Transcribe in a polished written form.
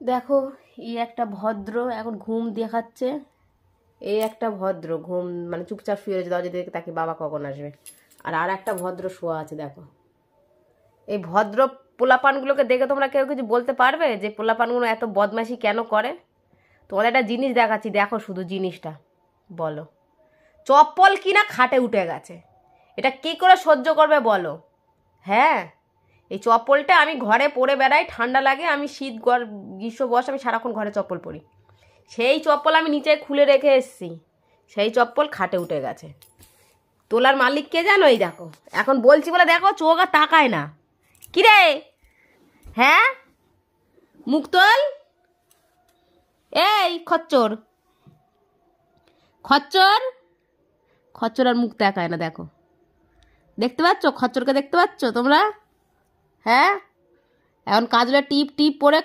দেখো এই একটা ভদ্র এখন ঘুম দেখাচ্ছে, এই একটা ভদ্র ঘুম মানে চুপচাপ শুয়ে রয়েছে, দরজা দিকে তাকে বাবা কখন আসবে। আর একটা ভদ্র শোয়া আছে দেখো। এই ভদ্র পোলাপানগুলোকে দেখে তোমরা কেউ কিছু বলতে পারবে যে পোলাপানগুলো এত বদমাইশি কেন করে? তোমাদের একটা জিনিস দেখাচ্ছি, দেখো শুধু জিনিসটা বলো। চপ্পল কিনা খাটে উঠে গেছে, এটা কি করে সহ্য করবে বলো? হ্যাঁ, এই চপ্পলটা আমি ঘরে পরে বেড়াই, ঠান্ডা লাগে, আমি শীত গ্রীষ্ম বর্ষা আমি সারাক্ষণ ঘরে চপ্পল পরি। সেই চপ্পল আমি নিচে খুলে রেখে এসেছি, সেই চপ্পল খাটে উঠে গেছে। তোলার মালিক কে জানো? এই দেখো, এখন বলছি বলে দেখো চোখ আর তাকায় না। কিরে, হ্যাঁ মুখ তোল, এই খচ্চর খচ্চর খচ্চর আর মুখ তাকায় না। দেখো, দেখতে পাচ্ছ খচ্চরকে? দেখতে পাচ্ছ তোমরা? হ্যাঁ, এখন কাজলে টিপ টিপ পরে